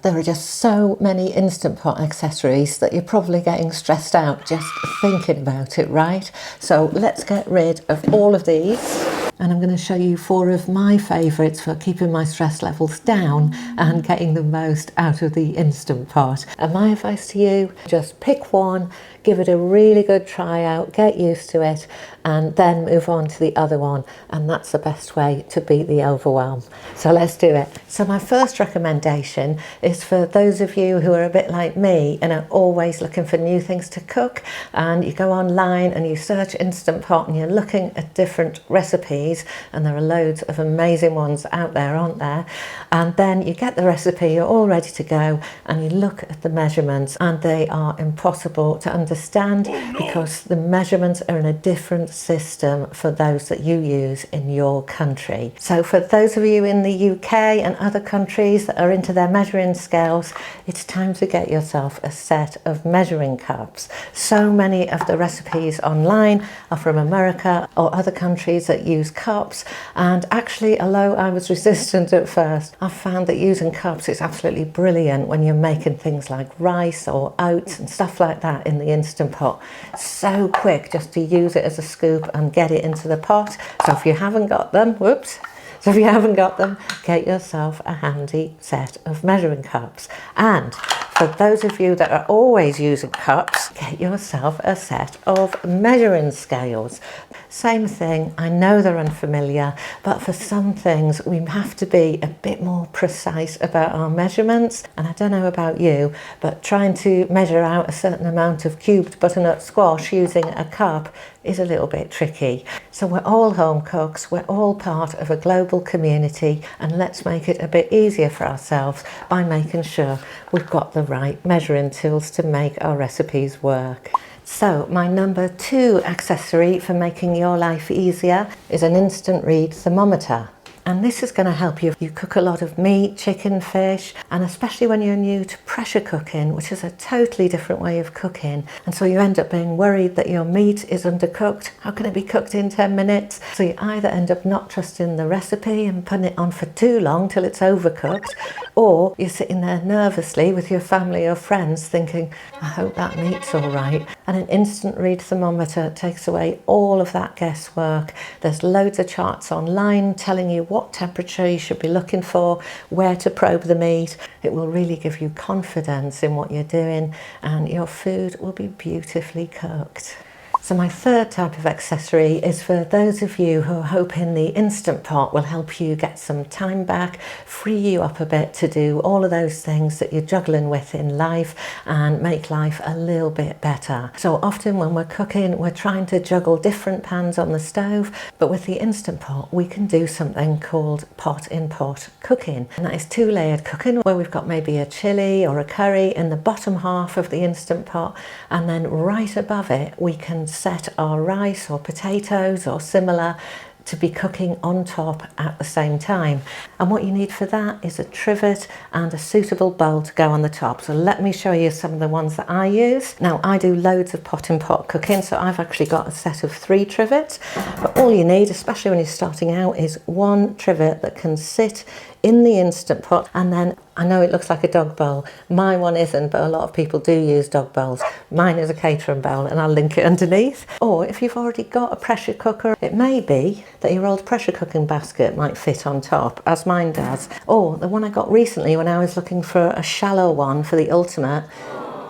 There are just so many Instant Pot accessories that you're probably getting stressed out just thinking about it, right? So let's get rid of all of these. And I'm going to show you 4 of my favourites for keeping my stress levels down and getting the most out of the Instant Pot. And my advice to you, just pick one, give it a really good try out, get used to it, and then move on to the other one. And that's the best way to beat the overwhelm. So let's do it. So my first recommendation is for those of you who are a bit like me and are always looking for new things to cook, and you go online and you search Instant Pot and you're looking at different recipes, and there are loads of amazing ones out there, aren't there? And then you get the recipe, you're all ready to go, and you look at the measurements and they are impossible to understand because the measurements are in a different system for those that you use in your country. So for those of you in the UK and other countries that are into their measuring scales, it's time to get yourself a set of measuring cups. So many of the recipes online are from America or other countries that use cups, and actually, although I was resistant at first, I found that using cups is absolutely brilliant when you're making things like rice or oats and stuff like that in the Instant Pot. So quick just to use it as a scoop and get it into the pot. So if you haven't got them, so if you haven't got them, get yourself a handy set of measuring cups. And for those of you that are always using cups, get yourself a set of measuring scales. Same thing, I know they're unfamiliar, but for some things we have to be a bit more precise about our measurements. And I don't know about you, but trying to measure out a certain amount of cubed butternut squash using a cup is a little bit tricky. So we're all home cooks, we're all part of a global community, and let's make it a bit easier for ourselves by making sure we've got the right measuring tools to make our recipes work. So my number 2 accessory for making your life easier is an instant read thermometer. And this is going to help you if you cook a lot of meat, chicken, fish, and especially when you're new to pressure cooking, which is a totally different way of cooking. And so you end up being worried that your meat is undercooked. How can it be cooked in 10 minutes? So you either end up not trusting the recipe and putting it on for too long till it's overcooked, or you're sitting there nervously with your family or friends thinking, I hope that meat's all right. And an instant read thermometer takes away all of that guesswork. There's loads of charts online telling you what temperature you should be looking for, where to probe the meat. It will really give you confidence in what you're doing, and your food will be beautifully cooked. So my third type of accessory is for those of you who are hoping the Instant Pot will help you get some time back, free you up a bit to do all of those things that you're juggling with in life and make life a little bit better. So often when we're cooking, we're trying to juggle different pans on the stove, but with the Instant Pot, we can do something called pot-in-pot cooking. And that is 2-layered cooking, where we've got maybe a chili or a curry in the bottom half of the Instant Pot, and then right above it, we can set our rice or potatoes or similar to be cooking on top at the same time. And what you need for that is a trivet and a suitable bowl to go on the top. So let me show you some of the ones that I use. Now I do loads of pot-in-pot cooking, so I've actually got a set of 3 trivets, but all you need, especially when you're starting out, is 1 trivet that can sit in the Instant Pot. And then I know it looks like a dog bowl. My one isn't, but a lot of people do use dog bowls. Mine is a catering bowl, and I'll link it underneath. Or if you've already got a pressure cooker, it may be that your old pressure cooking basket might fit on top, as mine does. Or the one I got recently when I was looking for a shallow one for the Ultimate.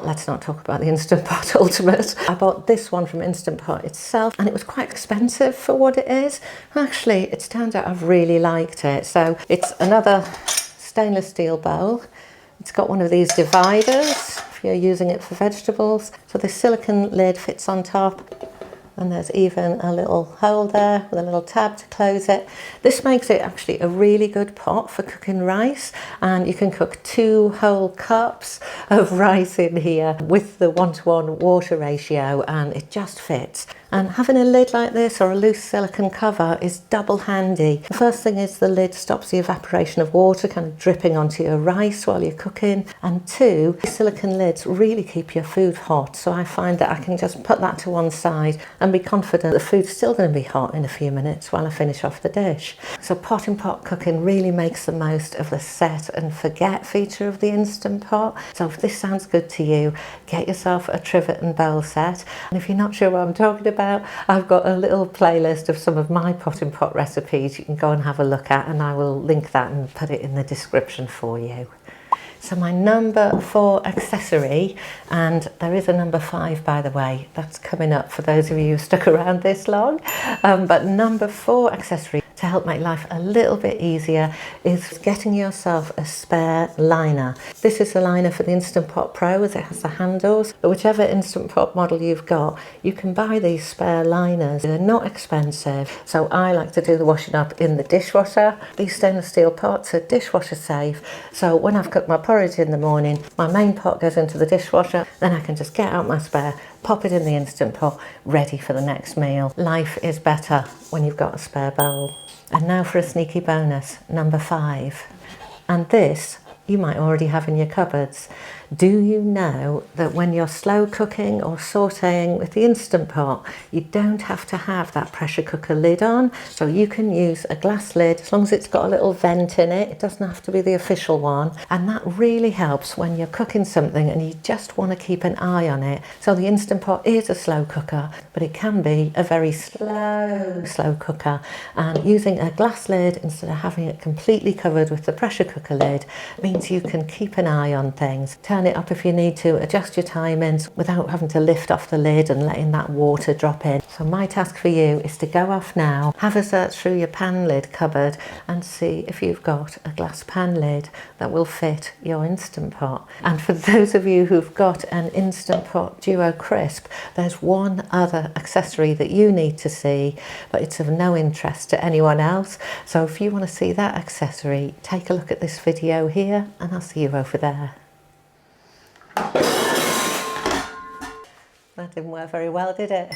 Let's not talk about the Instant Pot Ultimate. I bought this one from Instant Pot itself, and it was quite expensive for what it is. Actually, it's turned out I've really liked it. So it's another stainless steel bowl. It's got one of these dividers if you're using it for vegetables. So the silicone lid fits on top, and there's even a little hole there with a little tab to close it. This makes it actually a really good pot for cooking rice, and you can cook 2 whole cups of rice in here with the 1-to-1 water ratio, and it just fits. And having a lid like this or a loose silicone cover is double handy. The first thing is the lid stops the evaporation of water kind of dripping onto your rice while you're cooking. And two, silicone lids really keep your food hot. So I find that I can just put that to one side and be confident the food's still going to be hot in a few minutes while I finish off the dish. So pot in pot cooking really makes the most of the set and forget feature of the Instant Pot. So if this sounds good to you, get yourself a trivet and bowl set. And if you're not sure what I'm talking about, I've got a little playlist of some of my pot in pot recipes you can go and have a look at, and I will link that and put it in the description for you. So my number 4 accessory, and there is a number 5 by the way, that's coming up for those of you who stuck around this long, but number 4 accessory to help make life a little bit easier is getting yourself a spare liner. This is the liner for the Instant Pot Pro, as it has the handles. But whichever Instant Pot model you've got, you can buy these spare liners. They're not expensive, so I like to do the washing up in the dishwasher. These stainless steel pots are dishwasher safe, so when I've cooked my porridge in the morning, my main pot goes into the dishwasher, then I can just get out my spare, pop it in the Instant Pot, ready for the next meal. Life is better when you've got a spare bowl. And now for a sneaky bonus, number 5. And this you might already have in your cupboards. Do you know that when you're slow cooking or sautéing with the Instant Pot, you don't have to have that pressure cooker lid on? So you can use a glass lid, as long as it's got a little vent in it. It doesn't have to be the official one. And that really helps when you're cooking something and you just want to keep an eye on it. So the Instant Pot is a slow cooker, but it can be a very slow cooker. And using a glass lid instead of having it completely covered with the pressure cooker lid means you can keep an eye on things. Turn it up if you need to, adjust your timings without having to lift off the lid and letting that water drop in. So my task for you is to go off now, have a search through your pan lid cupboard and see if you've got a glass pan lid that will fit your Instant Pot. And for those of you who've got an Instant Pot Duo Crisp, there's one other accessory that you need to see, but it's of no interest to anyone else. So if you want to see that accessory, take a look at this video here and I'll see you over there. That didn't work very well, did it?